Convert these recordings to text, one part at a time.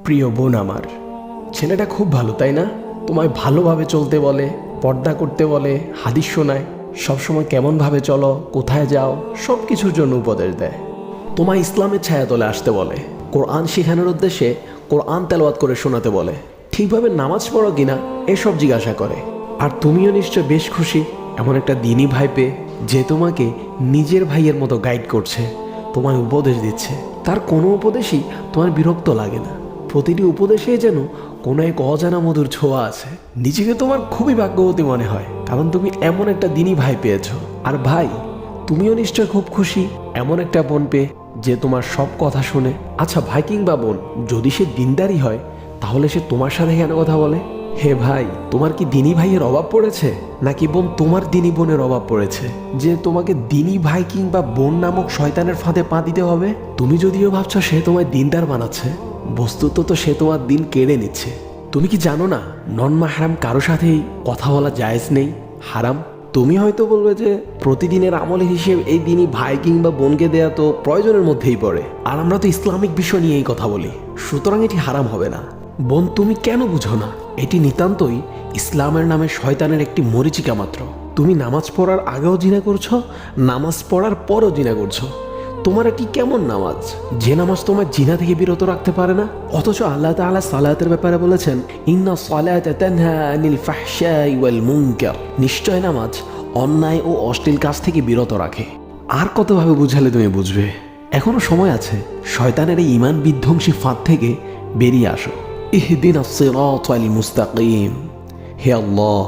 প্রিয় বোন আমার, ছেলেটা খুব ভালো তাই না? তোমায় ভালোভাবে চলতে বলে, পর্দা করতে বলে, হাদিস শোনায়, সবসময় কেমনভাবে চলো, কোথায় যাও, সব কিছুর জন্য উপদেশ দেয়। তোমায় ইসলামের ছায়াতলে আসতে বলে, কোরআন শেখানোর উদ্দেশ্যে কোরআন তেলাওয়াত করে শোনাতে বলে, ঠিকভাবে নামাজ পড়ো কিনা এসব জিজ্ঞাসা করে। আর তুমিও নিশ্চয় বেশ খুশি এমন একটা দিনী ভাই পেয়ে, যে তোমাকে নিজের ভাইয়ের মতো গাইড করছে, তোমায় উপদেশ দিচ্ছে। তার কোনো উপদেশই তোমার বিরক্ত লাগে না, প্রতিটি উপদেশেই যেন কোনো এক অজানা মধুর ছোঁয়া আছে। নিজেকে তোমার খুবই ভাগ্যবতী মনে হয়, কারণ তুমি এমন একটা দিনী ভাই পেয়েছো। আর ভাই, তুমিও নিশ্চয় খুব খুশি এমন একটা বোন পেয়ে যে তোমার সব কথা শুনে। আচ্ছা ভাই কিংবা বোন, যদি সে দিনদারি হয় তাহলে সে তোমার সাথে কেন কথা বলে? হে ভাই, তোমার কি দিনী ভাইয়ের অভাব পড়েছে, নাকি বোন তোমার দিনী বোনের অভাব পড়েছে যে তোমাকে দিনী ভাই কিংবা বোন নামক শয়তানের ফাঁদে পা দিতে হবে? তুমি যদিও ভাবছো সে তোমায় দিনদার বানাচ্ছে, বস্তুত তো সে তোমার দিন কেড়ে নিচ্ছে। তুমি কি জানো না, নন মাহরাম কারো সাথেই কথা বলা জায়েজ নেই, হারাম। তুমি হয়তো বলবে যে প্রতিদিনের আমল হিসেবে এই দিনই ভাই কিংবা বোনকে দেয়া তো প্রয়োজনের মধ্যেই পড়ে, আর আমরা তো ইসলামিক বিষয় নিয়েই কথা বলি, সুতরাং এটি হারাম হবে না। বোন, তুমি কেন বুঝো না? এটি নিতান্তই ইসলামের নামে শয়তানের একটি মরীচিকা মাত্র। তুমি নামাজ পড়ার আগেও জিনা করছো, নামাজ পড়ার পরও জিনা করছো। তোমার এটি কেমন নামাজ, যে নামাজ তোমার জিনা থেকে বিরত রাখতে পারে না? অথচ আল্লাহ তাআলা সালাতের ব্যাপারে বলেছেন, ইন্না সালাতা তানহা আনিল ফাহশাই ওয়াল মুনকার। নিশ্চয় নামাজ অন্যায় ও অশ্লীল কাজ থেকে বিরত রাখে। আর কতভাবে বুঝালে তুমি বুঝবে? এখনো সময় আছে, শয়তানের এই ঈমান বিধ্বংসী ফাঁদ থেকে বেরিয়ে আসো। ইহদিনাস সিরাতাল মুস্তাকিম। হে আল্লাহ,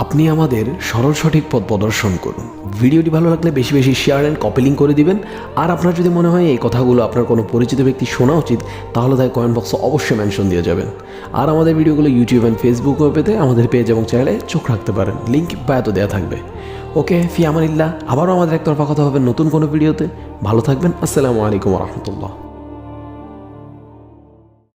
আপনি আমাদের সরল সঠিক পথ প্রদর্শন করুন। ভিডিওটি ভালো লাগলে বেশি বেশি শেয়ার অ্যান্ড কপি লিঙ্ক করে দিবেন। আর আপনার যদি মনে হয় এই কথাগুলো আপনার কোনো পরিচিত ব্যক্তি শোনা উচিত, তাহলে তাই কমেন্ট বক্সে অবশ্যই মেনশন দিয়ে যাবেন। আর আমাদের ভিডিওগুলো ইউটিউব অ্যান্ড ফেসবুকেও পেতে আমাদের পেজ এবং চ্যানেলে চোখ রাখতে পারেন, লিঙ্ক বায়োতে দেওয়া থাকবে। ওকে, ফি আমানিল্লাহ। আবারও আমাদের একতরফা কথা হবে নতুন কোনো ভিডিওতে। ভালো থাকবেন। আসসালামু আলাইকুম ওয়া রাহমাতুল্লাহ।